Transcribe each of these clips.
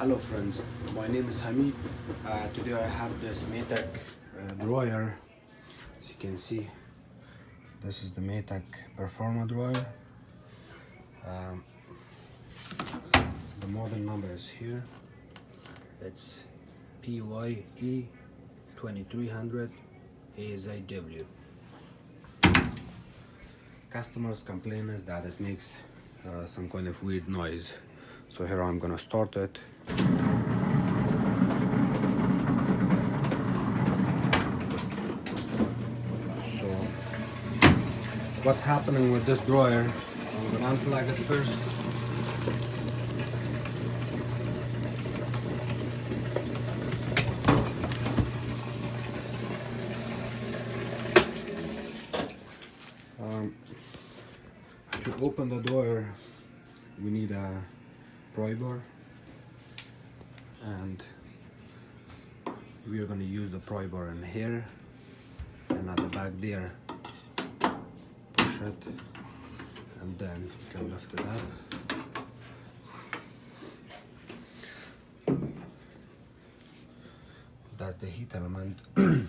Hello friends, my name is Hamid. Today I have this maytag dryer. As you can see, this is the maytag performer dryer. The model number is here. It's PYE 2300 AZW. Customers complain is that it makes some kind of weird noise. So here I'm gonna start it. So what's happening with this dryer? I'm gonna unplug it first. To open the dryer, we need a pry bar, and we are going to use the pry bar in here and at the back there. Push it and then you can lift it up. That's the heat element. And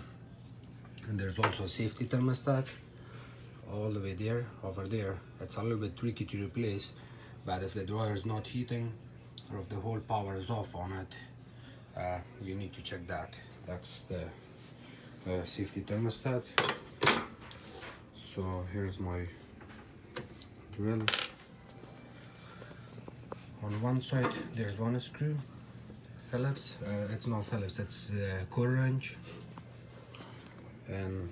there's also a safety thermostat all the way there. Over there, it's a little bit tricky to replace, but if the dryer is not heating or if the whole power is off on it, you need to check that. That's the safety thermostat. So here's my drill. On one side there's one screw, Phillips. It's not Phillips, it's core wrench. And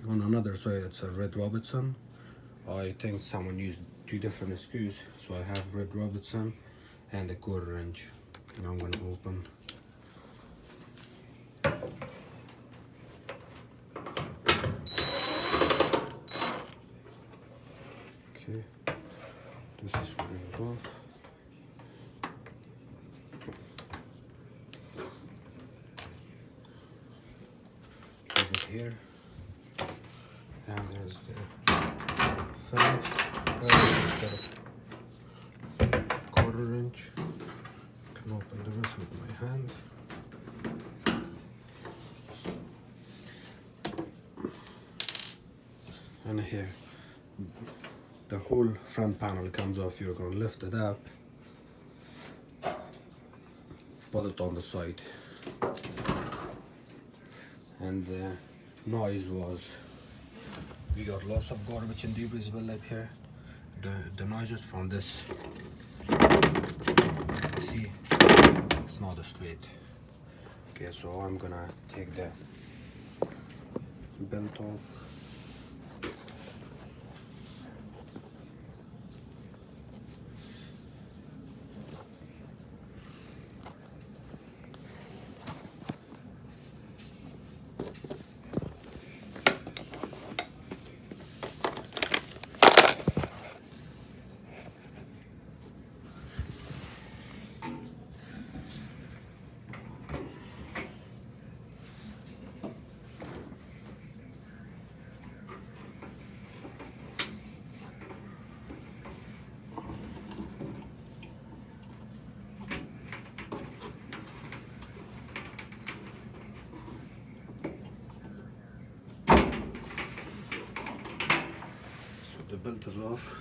on another side it's a Red Robertson. I think someone used two different screws, so I have Red Robertson and a core wrench. And I'm going to open. Okay, this screws off. Keep it here. And there's the Phillips, quarter wrench. Can open the rest with my hand. And here, the whole front panel comes off. You're going to lift it up, put it on the side. And the noise was, we got lots of garbage and debris built up here. The noises from this, see, it's not straight. Okay, so I'm gonna take the belt off. The belt is off.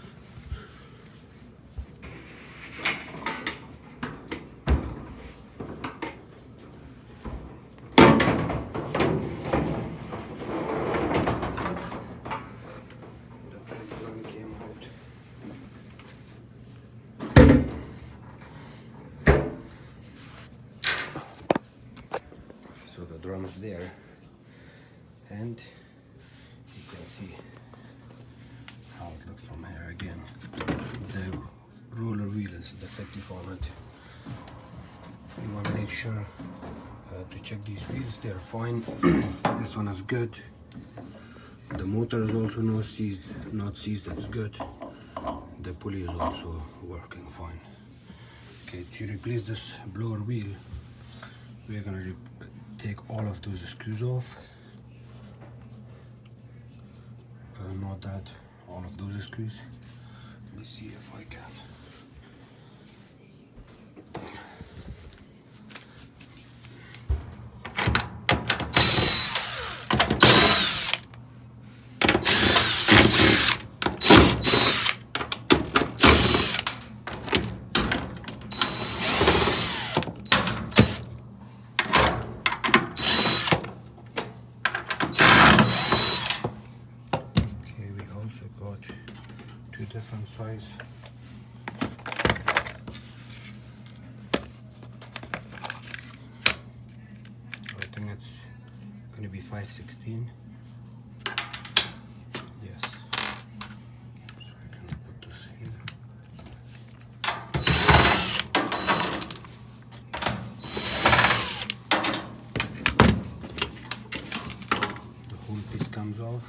The drum came out. So the drum is there, and you can see how it looks from here again. The roller wheel is defective on it. You want to make sure to check these wheels, they're fine. This one is good. The motor is also not seized, that's good. The pulley is also working fine. Okay, to replace this blower wheel, we're gonna take all of those screws off. Not that, all of those screws. Let me see if I can. size. I think it's gonna be 5/16. Yes. So I can put this here. The whole piece comes off.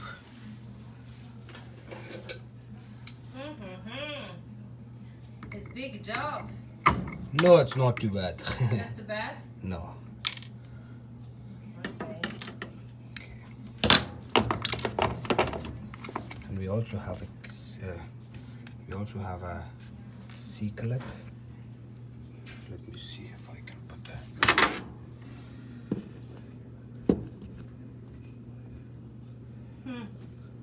It's big job. No, it's not too bad. Not too bad? No. Okay. And we also have a C clip. Let me see if I can put that.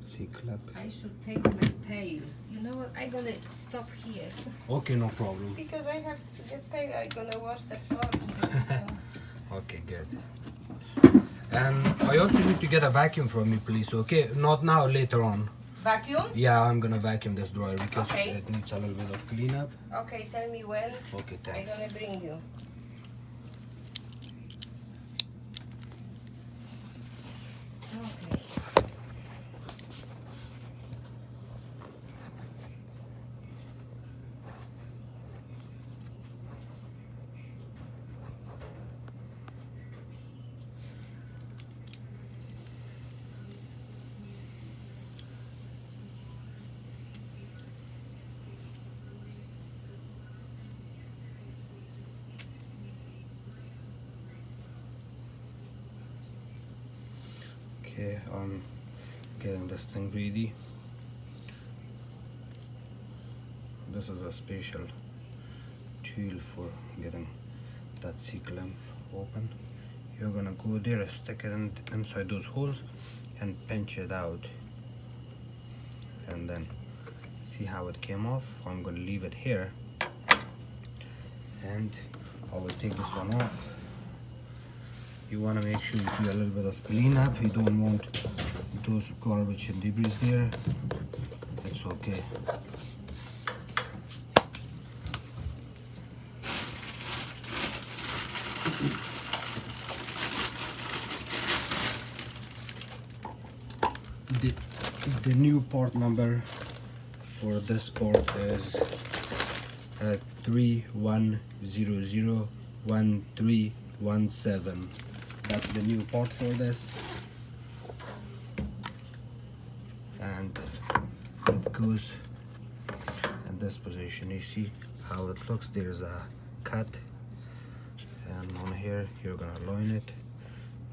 C clip. I should take my tail. You know what? I'm gonna stop here. Okay, no problem. Because I have to get tail. I'm gonna wash the floor. Okay, good. And I also need to get a vacuum from you, please. Okay, not now, later on. Vacuum? Yeah, I'm gonna vacuum this drawer because Okay. it needs a little bit of cleanup. Okay, tell me when. Okay, thanks. I'm gonna bring you. Okay. Okay, I'm getting this thing ready. This is a special tool for getting that C-clamp open. You're gonna go there, stick it inside those holes and pinch it out, and then see how it came off. I'm gonna leave it here and I will take this one off. You want to make sure you do a little bit of cleanup. You don't want those garbage and debris there. It's okay. The new part number for this part is 31001317. That's the new part for this, and it goes in this position. You see how it looks. There's a cut, and on here you're gonna line it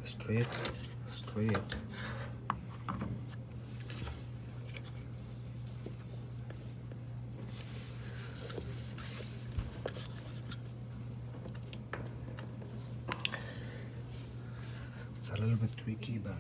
straight. It's a little bit tricky, but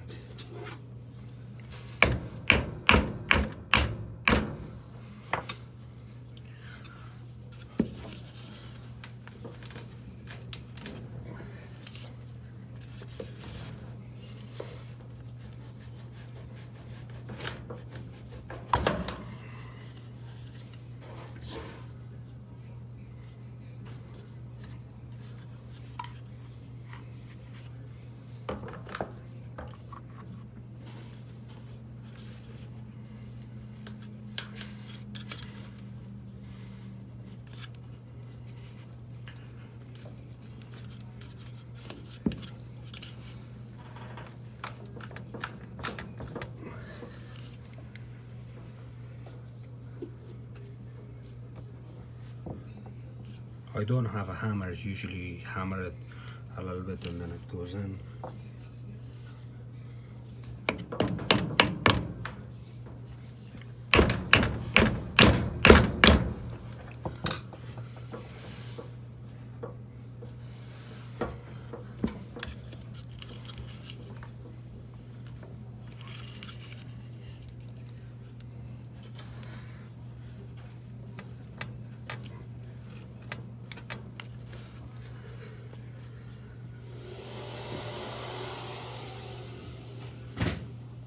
I don't have a hammer. Usually hammer it a little bit and then it goes in.